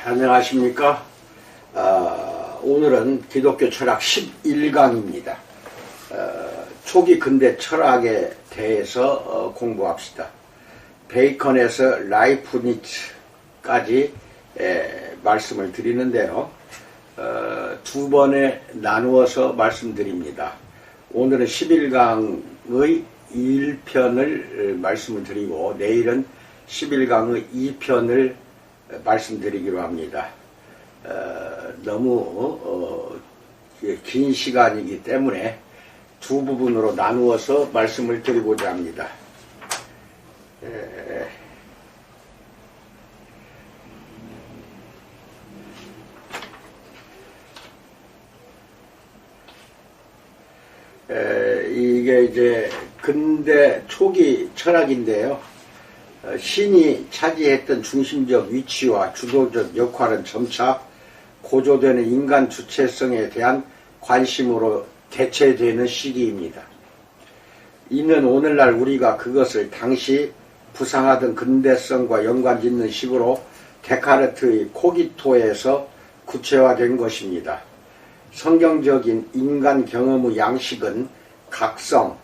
안녕하십니까. 오늘은 기독교 철학 11강입니다. 초기 근대 철학에 대해서 공부합시다. 베이컨에서 라이프니츠까지 말씀을 드리는데요. 두 번에 나누어서 말씀드립니다. 오늘은 11강의 1편을 말씀을 드리고 내일은 11강의 2편을 말씀드리기로 합니다. 너무 긴 시간이기 때문에 두 부분으로 나누어서 말씀을 드리고자 합니다. 이게 이제 근대 초기 철학인데요. 신이 차지했던 중심적 위치와 주도적 역할은 점차 고조되는 인간 주체성에 대한 관심으로 대체되는 시기입니다. 이는 오늘날 우리가 그것을 당시 부상하던 근대성과 연관짓는 식으로 데카르트의 코기토에서 구체화된 것입니다. 성경적인 인간 경험의 양식은 각성에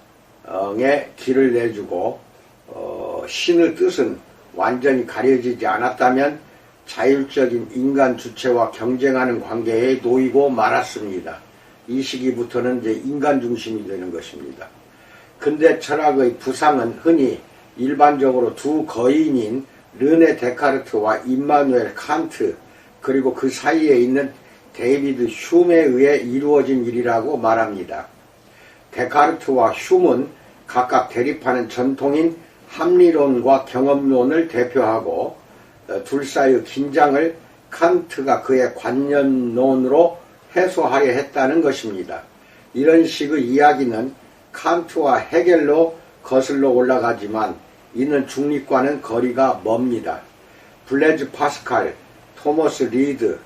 길을 내주고 신의 뜻은 완전히 가려지지 않았다면 자율적인 인간 주체와 경쟁하는 관계에 놓이고 말았습니다. 이 시기부터는 이제 인간 중심이 되는 것입니다. 근대 철학의 부상은 흔히 일반적으로 두 거인인 르네 데카르트와 임마누엘 칸트 그리고 그 사이에 있는 데이비드 흉에 의해 이루어진 일이라고 말합니다. 데카르트와 흉은 각각 대립하는 전통인 합리론과 경험론을 대표하고 둘 사이의 긴장을 칸트가 그의 관념론으로 해소하려 했다는 것입니다. 이런 식의 이야기는 칸트와 헤겔로 거슬러 올라가지만 이는 중립과는 거리가 멉니다. 블레즈 파스칼, 토머스 리드,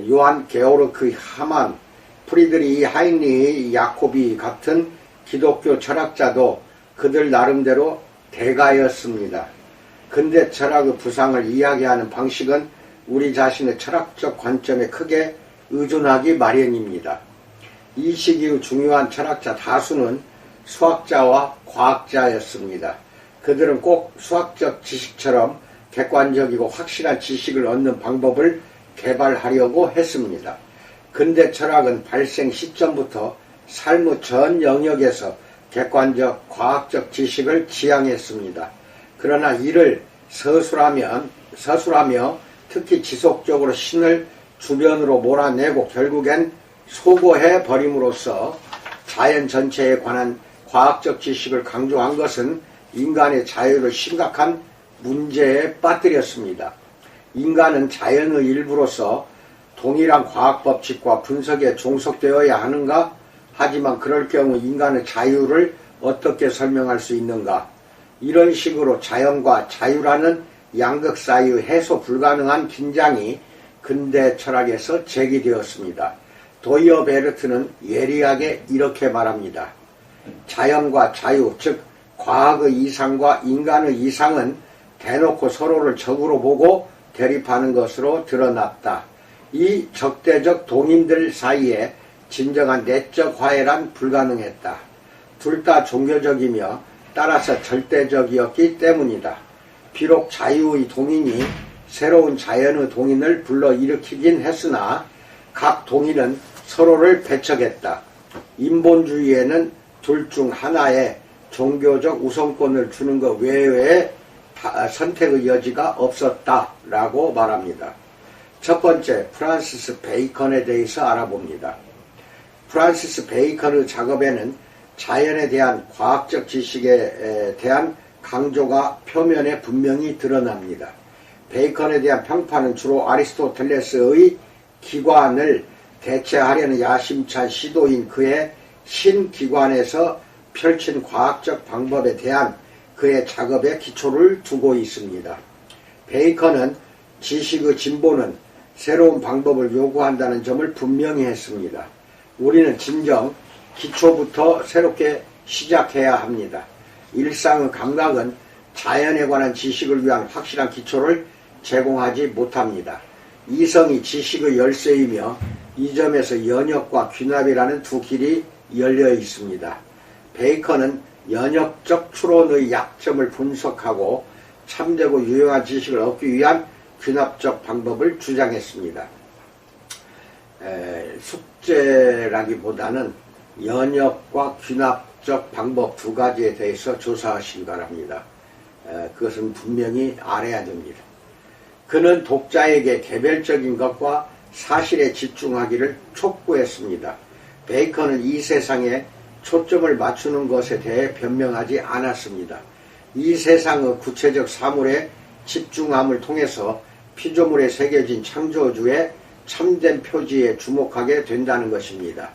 요한 게오르크 하만, 프리드리히 하인리히 야코비 같은 기독교 철학자도 그들 나름대로 대가였습니다. 근대 철학의 부상을 이야기하는 방식은 우리 자신의 철학적 관점에 크게 의존하기 마련입니다. 이 시기의 중요한 철학자 다수는 수학자와 과학자였습니다. 그들은 꼭 수학적 지식처럼 객관적이고 확실한 지식을 얻는 방법을 개발하려고 했습니다. 근대 철학은 발생 시점부터 삶의 전 영역에서 객관적 과학적 지식을 지향했습니다. 그러나 이를 서술하며 특히 지속적으로 신을 주변으로 몰아내고 결국엔 소거해 버림으로써 자연 전체에 관한 과학적 지식을 강조한 것은 인간의 자유를 심각한 문제에 빠뜨렸습니다. 인간은 자연의 일부로서 동일한 과학 법칙과 분석에 종속되어야 하는가? 하지만 그럴 경우 인간의 자유를 어떻게 설명할 수 있는가? 이런 식으로 자연과 자유라는 양극 사이의 해소 불가능한 긴장이 근대 철학에서 제기되었습니다. 도이어 베르트는 예리하게 이렇게 말합니다. 자연과 자유, 즉 과학의 이상과 인간의 이상은 대놓고 서로를 적으로 보고 대립하는 것으로 드러났다. 이 적대적 동인들 사이에 진정한 내적 화해란 불가능했다. 둘 다 종교적이며 따라서 절대적이었기 때문이다. 비록 자유의 동인이 새로운 자연의 동인을 불러일으키긴 했으나 각 동인은 서로를 배척했다. 인본주의에는 둘 중 하나에 종교적 우선권을 주는 것 외에 선택의 여지가 없었다라고 말합니다. 첫 번째, 프란시스 베이컨에 대해서 알아봅니다. 프란시스 베이컨의 작업에는 자연에 대한 과학적 지식에 대한 강조가 표면에 분명히 드러납니다. 베이컨에 대한 평판은 주로 아리스토텔레스의 기관을 대체하려는 야심찬 시도인 그의 신기관에서 펼친 과학적 방법에 대한 그의 작업에 기초를 두고 있습니다. 베이컨은 지식의 진보는 새로운 방법을 요구한다는 점을 분명히 했습니다. 우리는 진정 기초부터 새롭게 시작해야 합니다. 일상의 감각은 자연에 관한 지식을 위한 확실한 기초를 제공하지 못합니다. 이성이 지식의 열쇠이며 이 점에서 연역과 귀납이라는 두 길이 열려 있습니다. 베이컨은 연역적 추론의 약점을 분석하고 참되고 유용한 지식을 얻기 위한 귀납적 방법을 주장했습니다. 숙제라기보다는 연역과 귀납적 방법 두 가지에 대해서 조사하시기 바랍니다. 그것은 분명히 알아야 됩니다. 그는 독자에게 개별적인 것과 사실에 집중하기를 촉구했습니다. 베이컨은 이 세상에 초점을 맞추는 것에 대해 변명하지 않았습니다. 이 세상의 구체적 사물에 집중함을 통해서 피조물에 새겨진 창조주의 참된 표지에 주목하게 된다는 것입니다.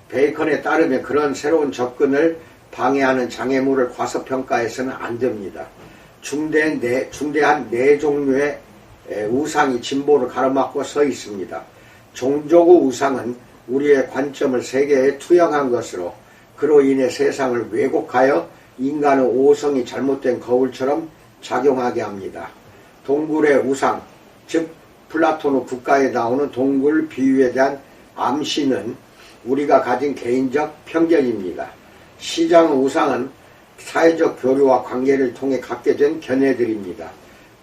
베이컨에 따르면 그런 새로운 접근을 방해하는 장애물을 과소평가해서는 안 됩니다. 중대한 네 종류의 우상이 진보를 가로막고 서 있습니다. 종족의 우상은 우리의 관점을 세계에 투영한 것으로 그로 인해 세상을 왜곡하여 인간의 오성이 잘못된 거울처럼 작용하게 합니다. 동굴의 우상, 즉 플라톤의 국가에 나오는 동굴 비유에 대한 암시는 우리가 가진 개인적 편견입니다. 시장의 우상은 사회적 교류와 관계를 통해 갖게 된 견해들입니다.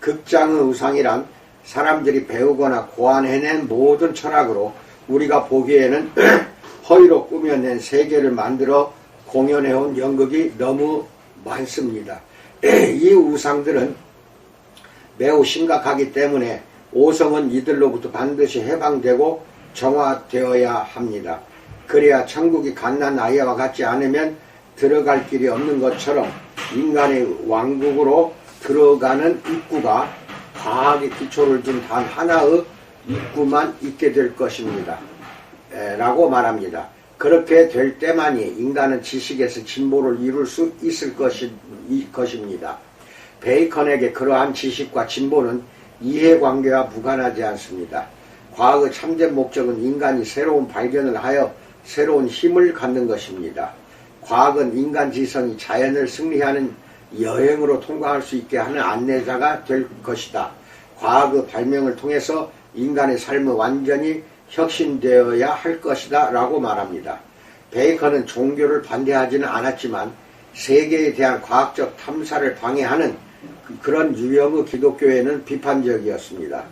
극장의 우상이란 사람들이 배우거나 고안해낸 모든 철학으로 우리가 보기에는 허위로 꾸며낸 세계를 만들어 공연해온 연극이 너무 많습니다. 이 우상들은 매우 심각하기 때문에 오성은 이들로부터 반드시 해방되고 정화되어야 합니다. 그래야 천국이 갓난아이와 같지 않으면 들어갈 길이 없는 것처럼 인간의 왕국으로 들어가는 입구가 과학의 기초를 둔 단 하나의 입구만 있게 될 것입니다. 라고 말합니다. 그렇게 될 때만이 인간은 지식에서 진보를 이룰 수 있을 것입니다. 베이컨에게 그러한 지식과 진보는 이해관계와 무관하지 않습니다. 과학의 참된 목적은 인간이 새로운 발견을 하여 새로운 힘을 갖는 것입니다. 과학은 인간 지성이 자연을 승리하는 여행으로 통과할 수 있게 하는 안내자가 될 것이다. 과학의 발명을 통해서 인간의 삶은 완전히 혁신되어야 할 것이다 라고 말합니다. 베이컨은 종교를 반대하지는 않았지만 세계에 대한 과학적 탐사를 방해하는 그런 유형의 기독교에는 비판적이었습니다.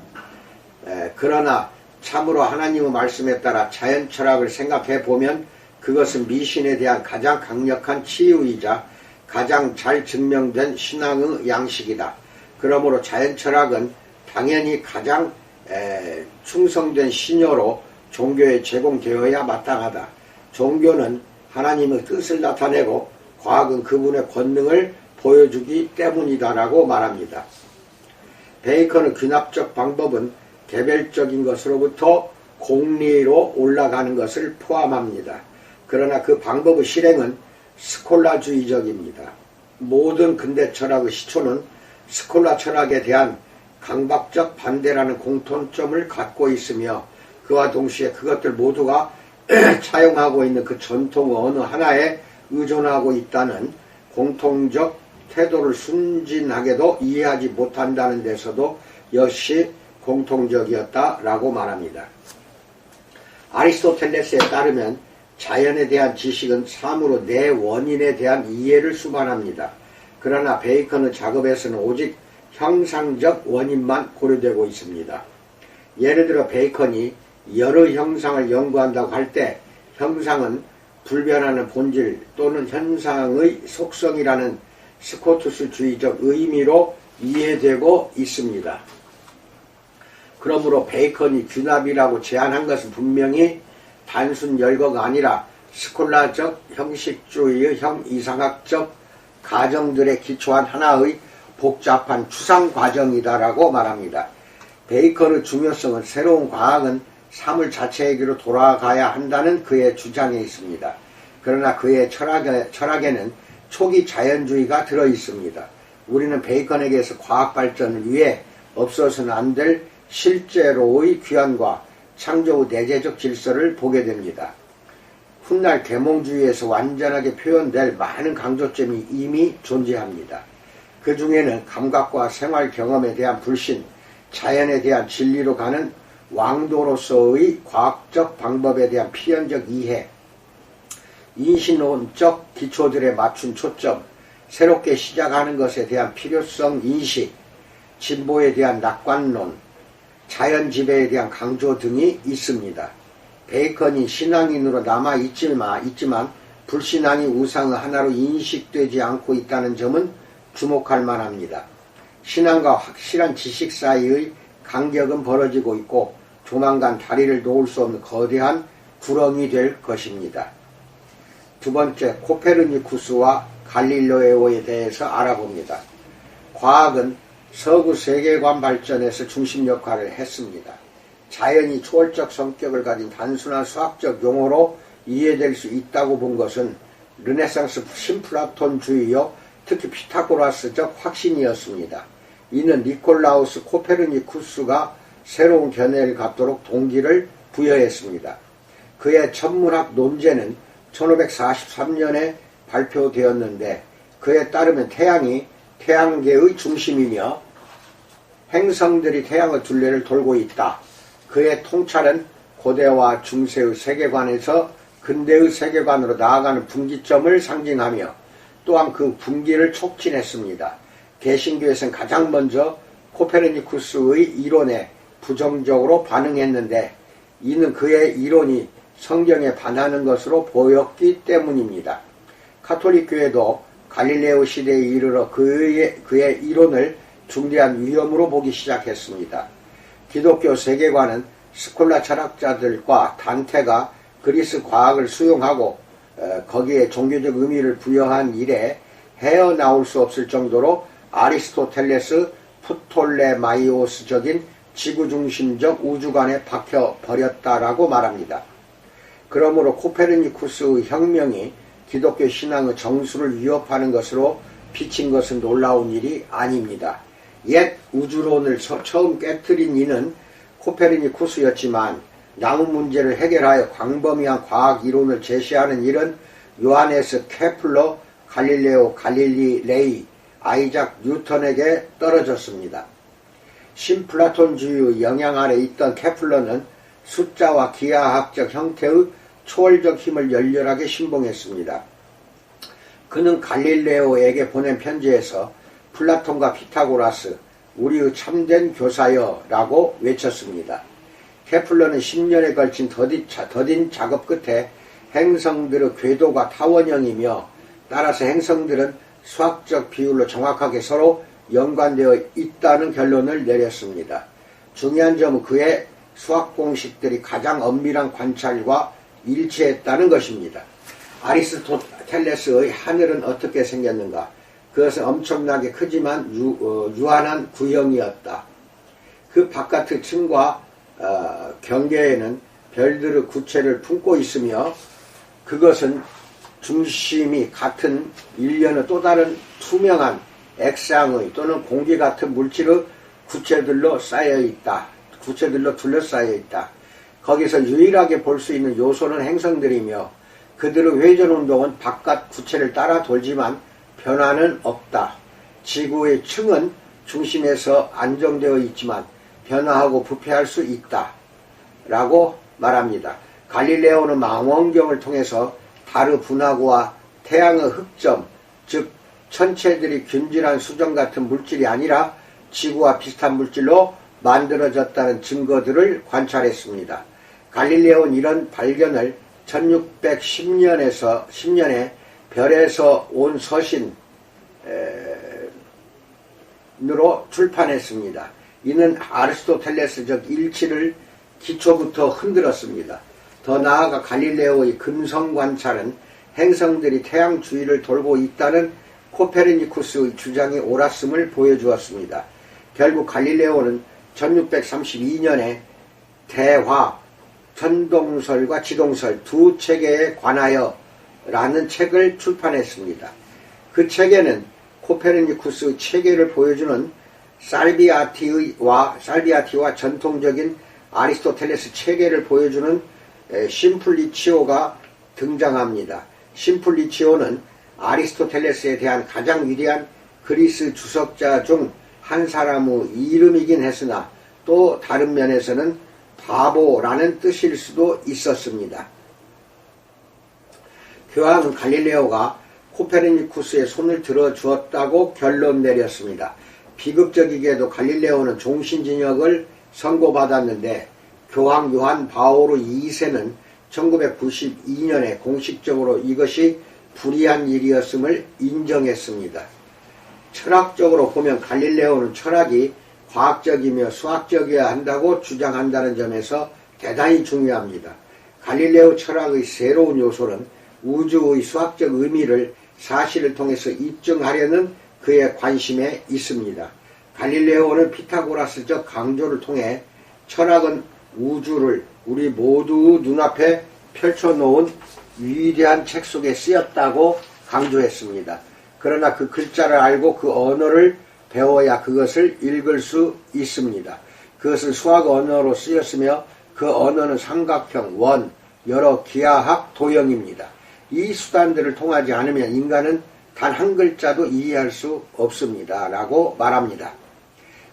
그러나 참으로 하나님의 말씀에 따라 자연 철학을 생각해 보면 그것은 미신에 대한 가장 강력한 치유이자 가장 잘 증명된 신앙의 양식이다. 그러므로 자연 철학은 당연히 가장 충성된 신여로 종교에 제공되어야 마땅하다. 종교는 하나님의 뜻을 나타내고 과학은 그분의 권능을 보여주기 때문이다라고 말합니다. 베이컨의 귀납적 방법은 개별적인 것으로부터 공리로 올라가는 것을 포함합니다. 그러나 그 방법의 실행은 스콜라주의적입니다. 모든 근대 철학의 시초는 스콜라 철학에 대한 강박적 반대라는 공통점을 갖고 있으며 그와 동시에 그것들 모두가 차용하고 있는 그 전통 어느 하나에 의존하고 있다는 공통적 태도를 순진하게도 이해하지 못한다는 데서도 역시 공통적이었다라고 말합니다. 아리스토텔레스에 따르면 자연에 대한 지식은 참으로 내 원인에 대한 이해를 수반합니다. 그러나 베이컨의 작업에서는 오직 형상적 원인만 고려되고 있습니다. 예를 들어 베이컨이 여러 형상을 연구한다고 할 때 형상은 불변하는 본질 또는 현상의 속성이라는 스코투스주의적 의미로 이해되고 있습니다. 그러므로 베이컨이 귀납이라고 제안한 것은 분명히 단순 열거가 아니라 스콜라적 형식주의의 이상학적 가정들에 기초한 하나의 복잡한 추상 과정이다라고 말합니다. 베이컨의 중요성은 새로운 과학은 사물 자체에게로 돌아가야 한다는 그의 주장에 있습니다. 그러나 그의 철학에는 초기 자연주의가 들어있습니다. 우리는 베이컨에게서 과학 발전을 위해 없어서는 안 될 실제로의 귀환과 창조의 내재적 질서를 보게 됩니다. 훗날 계몽주의에서 완전하게 표현될 많은 강조점이 이미 존재합니다. 그 중에는 감각과 생활 경험에 대한 불신, 자연에 대한 진리로 가는 왕도로서의 과학적 방법에 대한 필연적 이해, 인신론적 기초들에 맞춘 초점, 새롭게 시작하는 것에 대한 필요성 인식, 진보에 대한 낙관론, 자연 지배에 대한 강조 등이 있습니다. 베이컨이 신앙인으로 남아있지만 불신앙이 우상의 하나로 인식되지 않고 있다는 점은 주목할 만합니다. 신앙과 확실한 지식 사이의 간격은 벌어지고 있고 조만간 다리를 놓을 수 없는 거대한 구렁이 될 것입니다. 두 번째, 코페르니쿠스와 갈릴레오에 대해서 알아봅니다. 과학은 서구 세계관 발전에서 중심 역할을 했습니다. 자연이 초월적 성격을 가진 단순한 수학적 용어로 이해될 수 있다고 본 것은 르네상스 신플라톤주의요, 특히 피타고라스적 확신이었습니다. 이는 니콜라우스 코페르니쿠스가 새로운 견해를 갖도록 동기를 부여했습니다. 그의 천문학 논제는 1543년에 발표되었는데 그에 따르면 태양이 태양계의 중심이며 행성들이 태양의 둘레를 돌고 있다. 그의 통찰은 고대와 중세의 세계관에서 근대의 세계관으로 나아가는 분기점을 상징하며 또한 그 분기를 촉진했습니다. 개신교에서는 가장 먼저 코페르니쿠스의 이론에 부정적으로 반응했는데 이는 그의 이론이 성경에 반하는 것으로 보였기 때문입니다. 카톨릭교회도 갈릴레오 시대에 이르러 그의 이론을 중대한 위험으로 보기 시작했습니다. 기독교 세계관은 스콜라 철학자들과 단테가 그리스 과학을 수용하고 거기에 종교적 의미를 부여한 이래 헤어나올 수 없을 정도로 아리스토텔레스 프톨레마이오스적인 지구중심적 우주관에 박혀버렸다라고 말합니다. 그러므로 코페르니쿠스의 혁명이 기독교 신앙의 정수를 위협하는 것으로 비친 것은 놀라운 일이 아닙니다. 옛 우주론을 처음 깨뜨린 이는 코페르니쿠스였지만 남은 문제를 해결하여 광범위한 과학 이론을 제시하는 일은 요하네스 케플러, 갈릴레오 갈릴리레이, 아이작 뉴턴에게 떨어졌습니다. 신플라톤주의의 영향 아래 있던 케플러는 숫자와 기하학적 형태의 초월적 힘을 열렬하게 신봉했습니다. 그는 갈릴레오에게 보낸 편지에서 플라톤과 피타고라스, 우리의 참된 교사여 라고 외쳤습니다. 케플러는 10년에 걸친 더딘 작업 끝에 행성들의 궤도가 타원형이며 따라서 행성들은 수학적 비율로 정확하게 서로 연관되어 있다는 결론을 내렸습니다. 중요한 점은 그의 수학 공식들이 가장 엄밀한 관찰과 일치했다는 것입니다. 아리스토텔레스의 하늘은 어떻게 생겼는가? 그것은 엄청나게 크지만 유한한 구형이었다. 그 바깥의 층과 경계에는 별들의 구체를 품고 있으며 그것은 중심이 같은 일련의 또 다른 투명한 액상의 또는 공기 같은 물질의 구체들로 둘러싸여 있다. 거기서 유일하게 볼 수 있는 요소는 행성들이며 그들의 회전운동은 바깥 구체를 따라 돌지만 변화는 없다. 지구의 층은 중심에서 안정되어 있지만 변화하고 부패할 수 있다. 라고 말합니다. 갈릴레오는 망원경을 통해서 달의 분화구와 태양의 흑점, 즉 천체들이 균질한 수정 같은 물질이 아니라 지구와 비슷한 물질로 만들어졌다는 증거들을 관찰했습니다. 갈릴레오는 이런 발견을 1610년에 별에서 온 서신으로 출판했습니다. 이는 아리스토텔레스적 일치를 기초부터 흔들었습니다. 더 나아가 갈릴레오의 금성 관찰은 행성들이 태양 주위를 돌고 있다는 코페르니쿠스의 주장이 옳았음을 보여주었습니다. 결국 갈릴레오는 1632년에 대화, 천동설과 지동설 두 체계에 관하여 라는 책을 출판했습니다. 그 책에는 코페르니쿠스의 체계를 보여주는 살비아티와 전통적인 아리스토텔레스 체계를 보여주는 심플리치오가 등장합니다. 심플리치오는 아리스토텔레스에 대한 가장 위대한 그리스 주석자 중 한 사람의 이름이긴 했으나 또 다른 면에서는 바보라는 뜻일 수도 있었습니다. 교황은 갈릴레오가 코페르니쿠스의 손을 들어주었다고 결론 내렸습니다. 비극적이게도 갈릴레오는 종신진역을 선고받았는데 교황 요한 바오로 2세는 1992년에 공식적으로 이것이 불의한 일이었음을 인정했습니다. 철학적으로 보면 갈릴레오는 철학이 과학적이며 수학적이어야 한다고 주장한다는 점에서 대단히 중요합니다. 갈릴레오 철학의 새로운 요소는 우주의 수학적 의미를 사실을 통해서 입증하려는 그의 관심에 있습니다. 갈릴레오는 피타고라스적 강조를 통해 철학은 우주를 우리 모두 눈앞에 펼쳐놓은 위대한 책 속에 쓰였다고 강조했습니다. 그러나 그 글자를 알고 그 언어를 배워야 그것을 읽을 수 있습니다. 그것은 수학 언어로 쓰였으며 그 언어는 삼각형, 원, 여러 기하학, 도형입니다. 이 수단들을 통하지 않으면 인간은 단 한 글자도 이해할 수 없습니다. 라고 말합니다.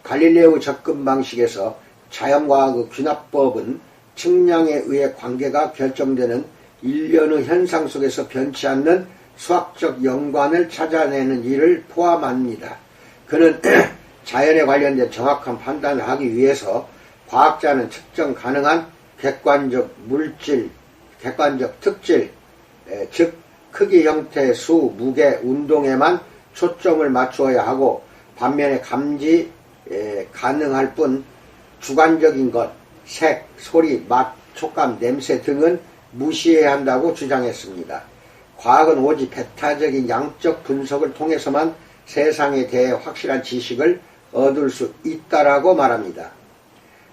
갈릴레오 접근 방식에서 자연과학의 귀납법은 측량에 의해 관계가 결정되는 일련의 현상 속에서 변치 않는 수학적 연관을 찾아내는 일을 포함합니다. 그는 자연에 관련된 정확한 판단을 하기 위해서 과학자는 측정 가능한 객관적 물질, 객관적 특질, 즉 크기, 형태, 수, 무게, 운동에만 초점을 맞추어야 하고 반면에 감지 가능할 뿐 주관적인 것, 색, 소리, 맛, 촉감, 냄새 등은 무시해야 한다고 주장했습니다. 과학은 오직 배타적인 양적 분석을 통해서만 세상에 대해 확실한 지식을 얻을 수 있다라고 말합니다.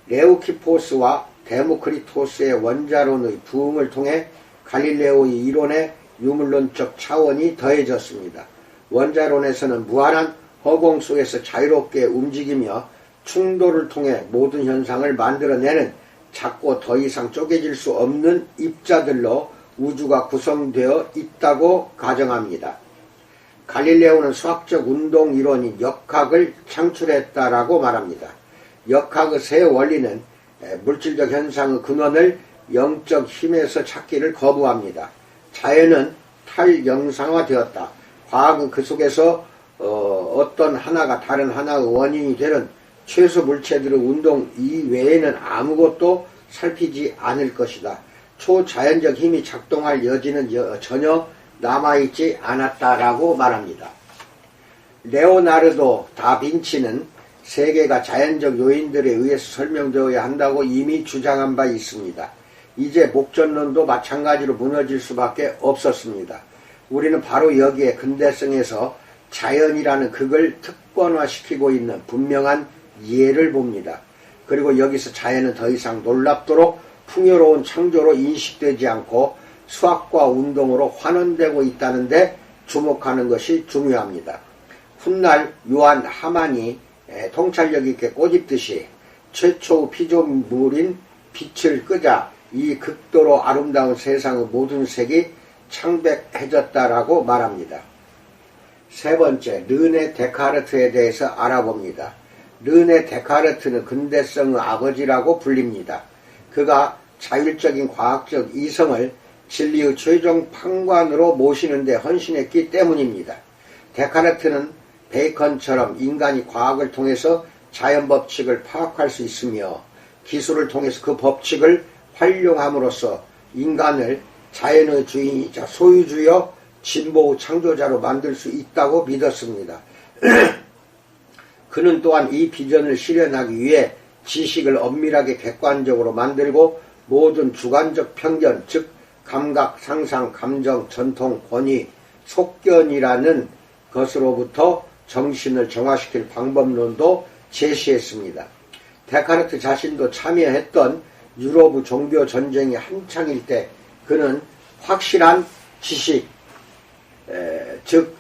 레우키포스와 데모크리토스의 원자론의 부흥을 통해 갈릴레오의 이론에 유물론적 차원이 더해졌습니다. 원자론에서는 무한한 허공 속에서 자유롭게 움직이며 충돌을 통해 모든 현상을 만들어내는 작고 더 이상 쪼개질 수 없는 입자들로 우주가 구성되어 있다고 가정합니다. 갈릴레오는 수학적 운동 이론인 역학을 창출했다라고 말합니다. 역학의 새 원리는 물질적 현상의 근원을 영적 힘에서 찾기를 거부합니다. 자연은 탈영상화되었다. 과학은 그 속에서 어떤 하나가 다른 하나의 원인이 되는 최소 물체들의 운동 이외에는 아무것도 살피지 않을 것이다. 초자연적 힘이 작동할 여지는 전혀 남아있지 않았다라고 말합니다. 레오나르도 다빈치는 세계가 자연적 요인들에 의해서 설명되어야 한다고 이미 주장한 바 있습니다. 이제 목전론도 마찬가지로 무너질 수밖에 없었습니다. 우리는 바로 여기에 근대성에서 자연이라는 극을 특권화시키고 있는 분명한 예를 봅니다. 그리고 여기서 자연은 더 이상 놀랍도록 풍요로운 창조로 인식되지 않고 수학과 운동으로 환원되고 있다는데 주목하는 것이 중요합니다. 훗날 요한 하만이 통찰력 있게 꼬집듯이 최초 피조물인 빛을 끄자 이 극도로 아름다운 세상의 모든 색이 창백해졌다라고 말합니다. 세 번째, 르네 데카르트에 대해서 알아봅니다. 르네 데카르트는 근대성의 아버지라고 불립니다. 그가 자율적인 과학적 이성을 진리의 최종 판관으로 모시는 데 헌신했기 때문입니다. 데카르트는 베이컨처럼 인간이 과학을 통해서 자연 법칙을 파악할 수 있으며 기술을 통해서 그 법칙을 활용함으로써 인간을 자연의 주인이자 소유주여 진보의 창조자로 만들 수 있다고 믿었습니다. 그는 또한 이 비전을 실현하기 위해 지식을 엄밀하게 객관적으로 만들고 모든 주관적 편견, 즉 감각, 상상, 감정, 전통, 권위, 속견이라는 것으로부터 정신을 정화시킬 방법론도 제시했습니다. 데카르트 자신도 참여했던 유럽의 종교 전쟁이 한창일 때 그는 확실한 지식, 즉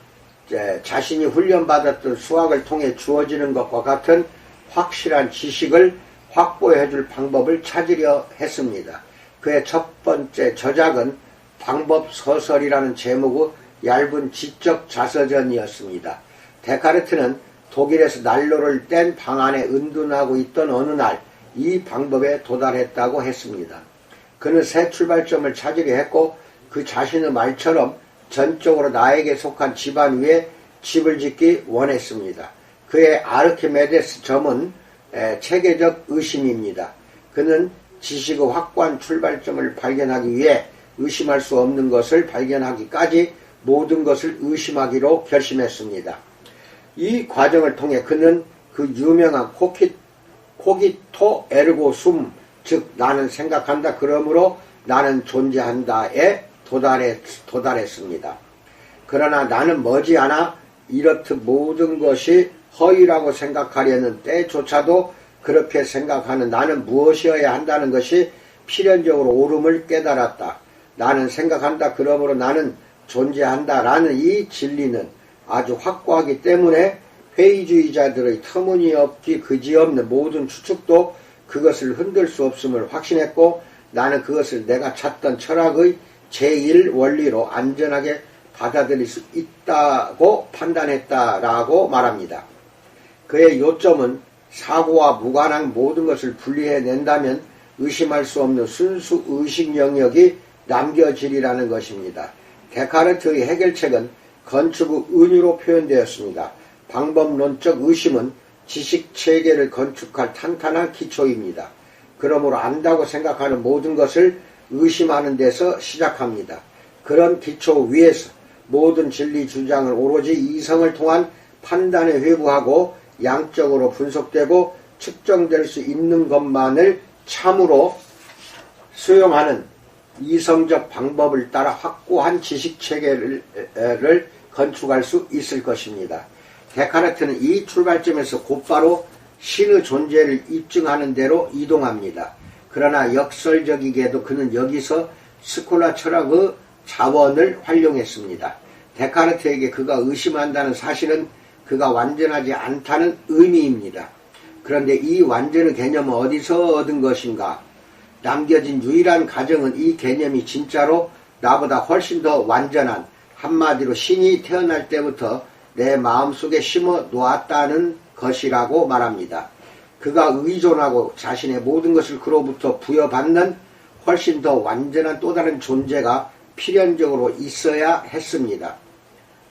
자신이 훈련받았던 수학을 통해 주어지는 것과 같은 확실한 지식을 확보해 줄 방법을 찾으려 했습니다. 그의 첫 번째 저작은 방법서설이라는 제목의 얇은 지적 자서전이었습니다. 데카르트는 독일에서 난로를 뗀 방 안에 은둔하고 있던 어느 날 이 방법에 도달했다고 했습니다. 그는 새 출발점을 찾으려 했고 그 자신의 말처럼 전적으로 나에게 속한 집안 위에 집을 짓기 원했습니다. 그의 아르키메데스 점은 체계적 의심입니다. 그는 지식의 확고한 출발점을 발견하기 위해 의심할 수 없는 것을 발견하기까지 모든 것을 의심하기로 결심했습니다. 이 과정을 통해 그는 그 유명한 코기토 에르고 숨, 즉 나는 생각한다 그러므로 나는 존재한다에 도달했습니다. 그러나 나는 머지않아 이렇듯 모든 것이 허위라고 생각하려는 때조차도 그렇게 생각하는 나는 무엇이어야 한다는 것이 필연적으로 옳음을 깨달았다. 나는 생각한다 그러므로 나는 존재한다 라는 이 진리는 아주 확고하기 때문에 회의주의자들의 터무니없기 그지없는 모든 추측도 그것을 흔들 수 없음을 확신했고 나는 그것을 내가 찾던 철학의 제1원리로 안전하게 받아들일 수 있다고 판단했다라고 말합니다. 그의 요점은 사고와 무관한 모든 것을 분리해낸다면 의심할 수 없는 순수 의식 영역이 남겨지리라는 것입니다. 데카르트의 해결책은 건축의 은유로 표현되었습니다. 방법론적 의심은 지식체계를 건축할 탄탄한 기초입니다. 그러므로 안다고 생각하는 모든 것을 의심하는 데서 시작합니다. 그런 기초 위에서 모든 진리 주장을 오로지 이성을 통한 판단에 회부하고 양적으로 분석되고 측정될 수 있는 것만을 참으로 수용하는 이성적 방법을 따라 확고한 지식체계를 건축할 수 있을 것입니다. 데카르트는 이 출발점에서 곧바로 신의 존재를 입증하는 대로 이동합니다. 그러나 역설적이게도 그는 여기서 스콜라 철학의 자원을 활용했습니다. 데카르트에게 그가 의심한다는 사실은 그가 완전하지 않다는 의미입니다. 그런데 이 완전의 개념은 어디서 얻은 것인가? 남겨진 유일한 가정은 이 개념이 진짜로 나보다 훨씬 더 완전한, 한마디로 신이 태어날 때부터 내 마음속에 심어 놓았다는 것이라고 말합니다. 그가 의존하고 자신의 모든 것을 그로부터 부여받는 훨씬 더 완전한 또 다른 존재가 필연적으로 있어야 했습니다.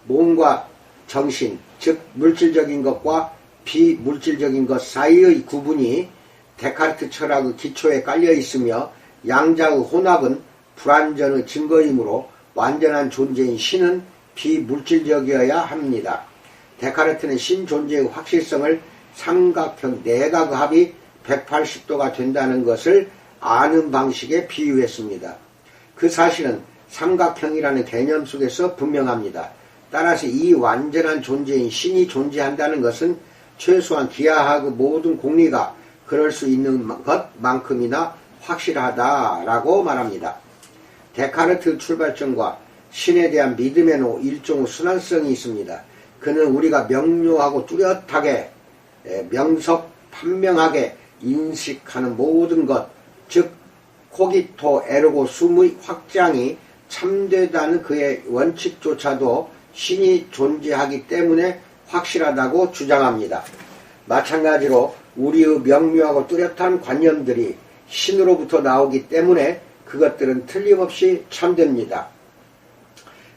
몸과 정신, 즉 물질적인 것과 비물질적인 것 사이의 구분이 데카르트 철학의 기초에 깔려 있으며 양자의 혼합은 불완전의 증거이므로 완전한 존재인 신은 비물질적이어야 합니다. 데카르트는 신 존재의 확실성을 삼각형 내각의 합이 180도가 된다는 것을 아는 방식에 비유했습니다. 그 사실은 삼각형이라는 개념 속에서 분명합니다. 따라서 이 완전한 존재인 신이 존재한다는 것은 최소한 기하학의 모든 공리가 그럴 수 있는 것만큼이나 확실하다라고 말합니다. 데카르트 출발점과 신에 대한 믿음에는 일종의 순환성이 있습니다. 그는 우리가 명료하고 뚜렷하게 명석판명하게 인식하는 모든 것, 즉 코기토 에르고 숨의 확장이 참되다는 그의 원칙조차도 신이 존재하기 때문에 확실하다고 주장합니다. 마찬가지로 우리의 명료하고 뚜렷한 관념들이 신으로부터 나오기 때문에 그것들은 틀림없이 참됩니다.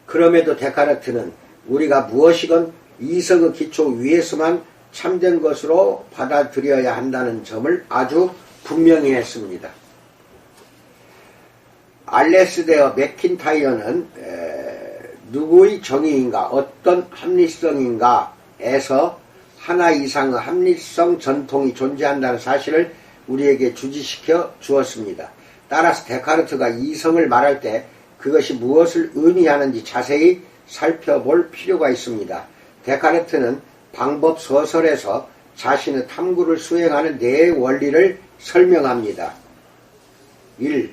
그럼에도 데카르트는 우리가 무엇이건 이성의 기초 위에서만 참된 것으로 받아들여야 한다는 점을 아주 분명히 했습니다. 알레스데어 맥킨타이어는 누구의 정의인가, 어떤 합리성인가에서 하나 이상의 합리성 전통이 존재한다는 사실을 우리에게 주지시켜 주었습니다. 따라서 데카르트가 이성을 말할 때 그것이 무엇을 의미하는지 자세히 살펴볼 필요가 있습니다. 데카르트는 방법 소설에서 자신의 탐구를 수행하는 네 원리를 설명합니다. 1.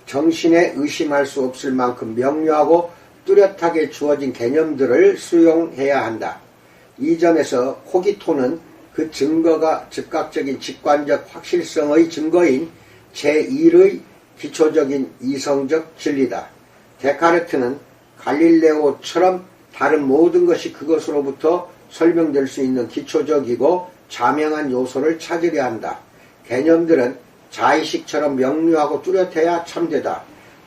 정신에 의심할 수 없을 만큼 명료하고 뚜렷하게 주어진 개념들을 수용해야 한다. 이 점에서 코기토는 그 증거가 즉각적인 직관적 확실성의 증거인 제1의 기초적인 이성적 진리다. 데카르트는 갈릴레오처럼 다른 모든 것이 그것으로부터 설명될 수 있는 기초적이고 자명한 요소를 찾으려 한다. 개념들은 자의식처럼 명료하고 뚜렷해야 참되다.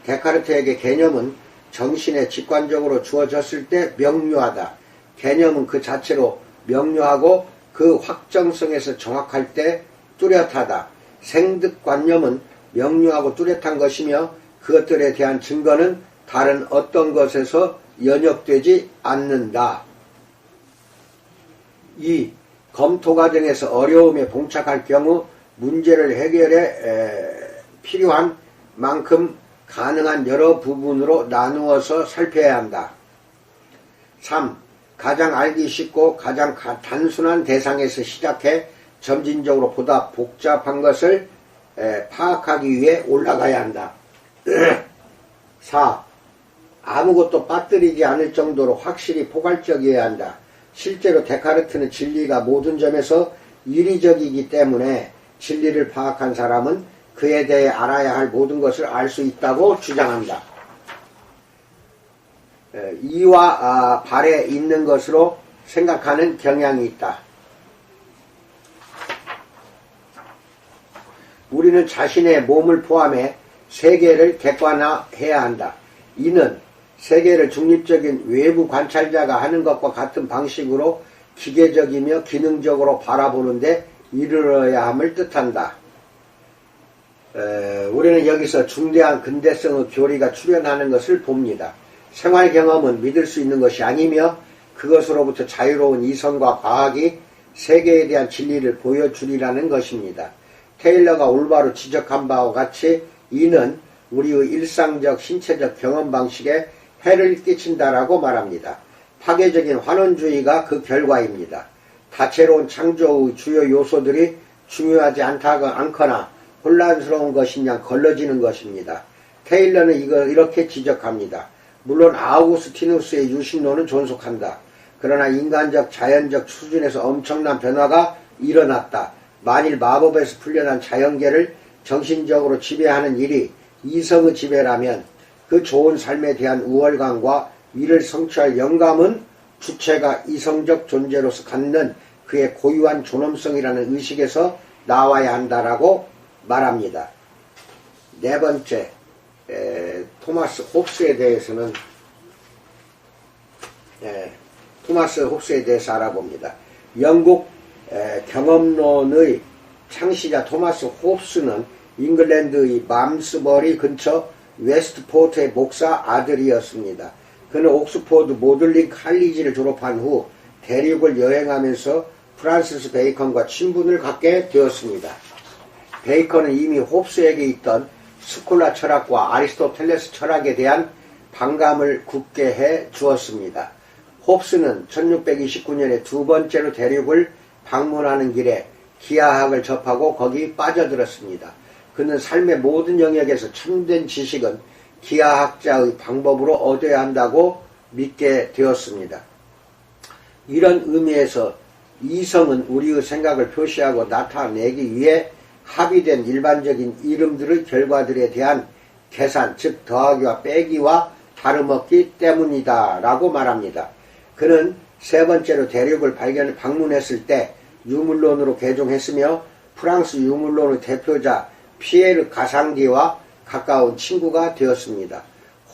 데카르트에게 개념은 정신에 직관적으로 주어졌을 때 명료하다. 개념은 그 자체로 명료하고 그 확정성에서 정확할 때 뚜렷하다. 생득관념은 명료하고 뚜렷한 것이며 그것들에 대한 증거는 다른 어떤 것에서 연역되지 않는다. 2. 검토 과정에서 어려움에 봉착할 경우 문제를 해결에 필요한 만큼 가능한 여러 부분으로 나누어서 살펴야 한다. 3. 가장 알기 쉽고 가장 단순한 대상에서 시작해 점진적으로 보다 복잡한 것을 파악하기 위해 올라가야 한다. 4. 아무것도 빠뜨리지 않을 정도로 확실히 포괄적이어야 한다. 실제로 데카르트는 진리가 모든 점에서 이리적이기 때문에 진리를 파악한 사람은 그에 대해 알아야 할 모든 것을 알 수 있다고 주장한다. 이와 발에 있는 것으로 생각하는 경향이 있다. 우리는 자신의 몸을 포함해 세계를 객관화해야 한다. 이는 세계를 중립적인 외부 관찰자가 하는 것과 같은 방식으로 기계적이며 기능적으로 바라보는데 이르러야 함을 뜻한다. 우리는 여기서 중대한 근대성의 교리가 출현하는 것을 봅니다. 생활 경험은 믿을 수 있는 것이 아니며 그것으로부터 자유로운 이성과 과학이 세계에 대한 진리를 보여주리라는 것입니다. 테일러가 올바로 지적한 바와 같이 이는 우리의 일상적 신체적 경험 방식에 해를 끼친다라고 말합니다. 파괴적인 환원주의가 그 결과입니다. 다채로운 창조의 주요 요소들이 중요하지 않거나 혼란스러운 것인 양 걸러지는 것입니다. 테일러는 이렇게 지적합니다. 물론 아우구스티누스의 유신론은 존속한다. 그러나 인간적 자연적 수준에서 엄청난 변화가 일어났다. 만일 마법에서 풀려난 자연계를 정신적으로 지배하는 일이 이성의 지배라면 그 좋은 삶에 대한 우월감과 이를 성취할 영감은 주체가 이성적 존재로서 갖는 그의 고유한 존엄성이라는 의식에서 나와야 한다라고 말합니다. 네 번째, 토마스 홉스에 대해서는 토마스 홉스에 대해서 알아봅니다. 영국 경험론의 창시자 토마스 홉스는 잉글랜드의 맘스버리 근처 웨스트포트의 목사 아들이었습니다. 그는 옥스포드 모들링 칼리지를 졸업한 후 대륙을 여행하면서 프란시스 베이컨과 친분을 갖게 되었습니다. 베이컨은 이미 홉스에게 있던 스콜라 철학과 아리스토텔레스 철학에 대한 반감을 굳게 해 주었습니다. 홉스는 1629년에 두 번째로 대륙을 방문하는 길에 기하학을 접하고 거기 빠져들었습니다. 그는 삶의 모든 영역에서 참된 지식은 기하학자의 방법으로 얻어야 한다고 믿게 되었습니다. 이런 의미에서 이성은 우리의 생각을 표시하고 나타내기 위해 합의된 일반적인 이름들의 결과들에 대한 계산, 즉 더하기와 빼기와 다름없기 때문이다 라고 말합니다. 그는 세 번째로 대륙을 방문했을 때 유물론으로 개종했으며 프랑스 유물론의 대표자 피에르 가상디와 가까운 친구가 되었습니다.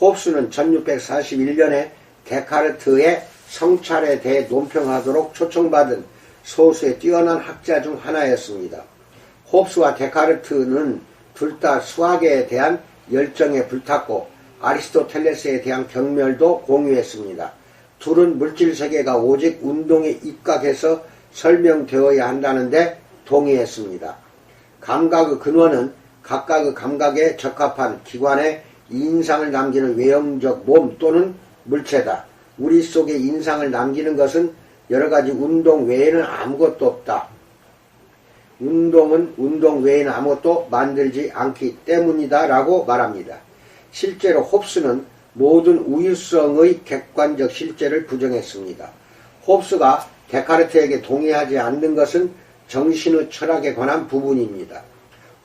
홉스는 1641년에 데카르트의 성찰에 대해 논평하도록 초청받은 소수의 뛰어난 학자 중 하나였습니다. 홉스와 데카르트는 둘 다 수학에 대한 열정에 불탔고 아리스토텔레스에 대한 경멸도 공유했습니다. 둘은 물질세계가 오직 운동에 입각해서 설명되어야 한다는데 동의했습니다. 감각의 근원은 각각의 감각에 적합한 기관에 인상을 남기는 외형적 몸 또는 물체다. 우리 속에 인상을 남기는 것은 여러가지 운동 외에는 아무것도 없다. 운동은 운동 외에는 아무것도 만들지 않기 때문이다 라고 말합니다. 실제로 홉스는 모든 우유성의 객관적 실제를 부정했습니다. 홉스가 데카르트에게 동의하지 않는 것은 정신의 철학에 관한 부분입니다.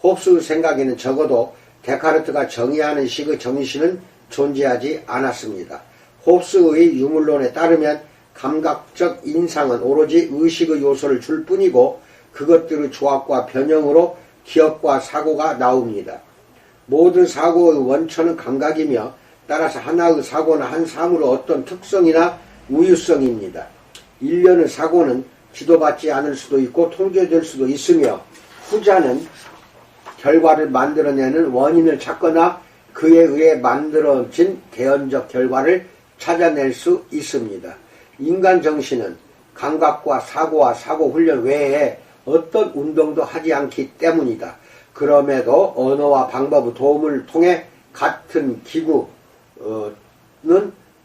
홉스의 생각에는 적어도 데카르트가 정의하는 식의 정신은 존재하지 않았습니다. 홉스의 유물론에 따르면 감각적 인상은 오로지 의식의 요소를 줄 뿐이고 그것들의 조합과 변형으로 기억과 사고가 나옵니다. 모든 사고의 원천은 감각이며 따라서 하나의 사고나 한 사물의 어떤 특성이나 우유성입니다. 일련의 사고는 지도받지 않을 수도 있고 통제될 수도 있으며 후자는 결과를 만들어내는 원인을 찾거나 그에 의해 만들어진 개연적 결과를 찾아낼 수 있습니다. 인간 정신은 감각과 사고와 사고 훈련 외에 어떤 운동도 하지 않기 때문이다. 그럼에도 언어와 방법의 도움을 통해 같은 기구는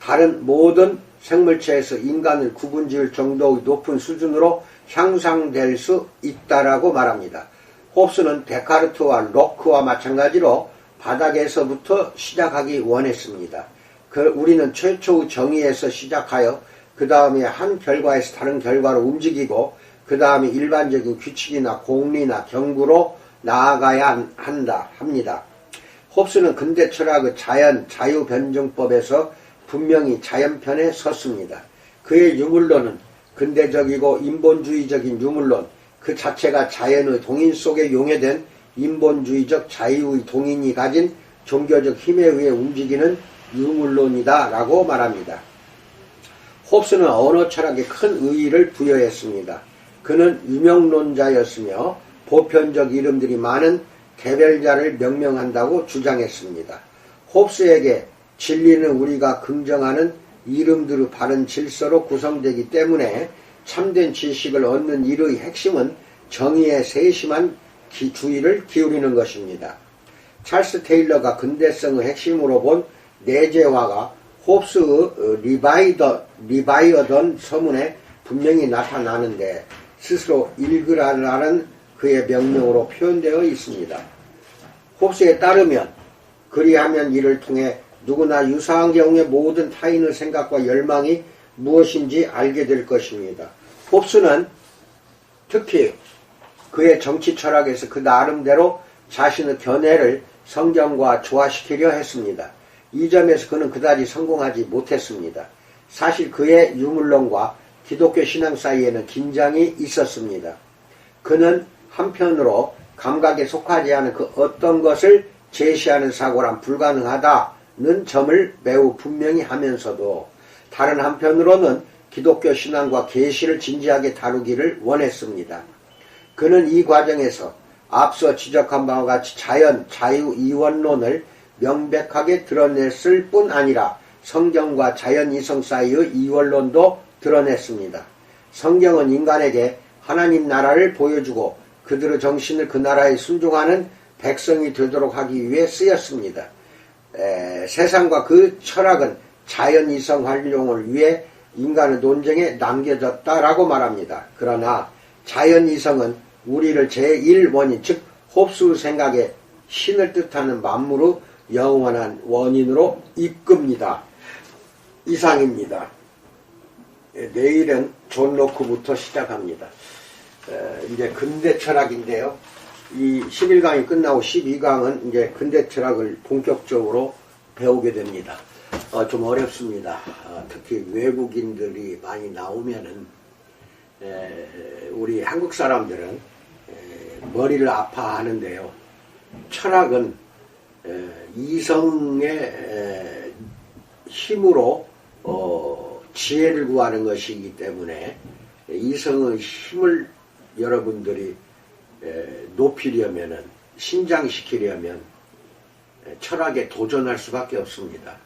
다른 모든 생물체에서 인간을 구분지을 정도의 높은 수준으로 향상될 수 있다라고 말합니다. 홉스는 데카르트와 로크와 마찬가지로 바닥에서부터 시작하기 원했습니다. 우리는 최초의 정의에서 시작하여 그 다음에 한 결과에서 다른 결과로 움직이고 그 다음에 일반적인 규칙이나 공리나 경구로 나아가야 합니다. 홉스는 근대 철학의 자유변증법에서 분명히 자연편에 섰습니다. 그의 유물론은 근대적이고 인본주의적인 유물론, 그 자체가 자연의 동인 속에 용해된 인본주의적 자유의 동인이 가진 종교적 힘에 의해 움직이는 유물론이다 라고 말합니다. 홉스는 언어 철학에 큰 의의를 부여했습니다. 그는 유명론자였으며 보편적 이름들이 많은 개별자를 명명한다고 주장했습니다. 홉스에게 진리는 우리가 긍정하는 이름들의 바른 질서로 구성되기 때문에 참된 지식을 얻는 일의 핵심은 정의에 세심한 주의를 기울이는 것입니다. 찰스 테일러가 근대성의 핵심으로 본 내재화가 홉스의 리바이어던 서문에 분명히 나타나는데 스스로 읽으라는 그의 명령으로 표현되어 있습니다. 홉스에 따르면 그리하면 이를 통해 누구나 유사한 경우에 모든 타인의 생각과 열망이 무엇인지 알게 될 것입니다. 홉스는 특히 그의 정치 철학에서 그 나름대로 자신의 견해를 성경과 조화시키려 했습니다. 이 점에서 그는 그다지 성공하지 못했습니다. 사실 그의 유물론과 기독교 신앙 사이에는 긴장이 있었습니다. 그는 한편으로 감각에 속하지 않은 그 어떤 것을 제시하는 사고란 불가능하다는 점을 매우 분명히 하면서도 다른 한편으로는 기독교 신앙과 계시를 진지하게 다루기를 원했습니다. 그는 이 과정에서 앞서 지적한 바와 같이 자유이원론을 명백하게 드러냈을 뿐 아니라 성경과 자연이성 사이의 이원론도 드러냈습니다. 성경은 인간에게 하나님 나라를 보여주고 그들의 정신을 그 나라에 순종하는 백성이 되도록 하기 위해 쓰였습니다. 세상과 그 철학은 자연이성 활용을 위해 인간의 논쟁에 남겨졌다라고 말합니다. 그러나 자연이성은 우리를 제1원인 즉 홉스의 생각에 신을 뜻하는 만물의 영원한 원인으로 이끕니다. 이상입니다. 내일은 존 로크부터 시작합니다. 이제 근대 철학인데요. 이 11강이 끝나고 12강은 이제 근대 철학을 본격적으로 배우게 됩니다. 좀 어렵습니다. 특히 외국인들이 많이 나오면은 우리 한국 사람들은 머리를 아파하는데요. 철학은 이성의 힘으로 지혜를 구하는 것이기 때문에 이성의 힘을 여러분들이 높이려면은 신장시키려면 철학에 도전할 수밖에 없습니다.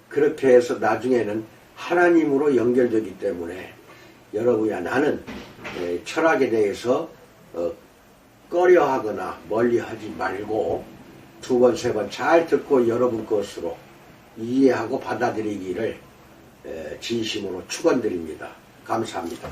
그렇게 해서 나중에는 하나님으로 연결되기 때문에 여러분야 나는 철학에 대해서 꺼려하거나 멀리하지 말고 두 번, 세 번 잘 듣고 여러분 것으로 이해하고 받아들이기를 진심으로 축원드립니다. 감사합니다.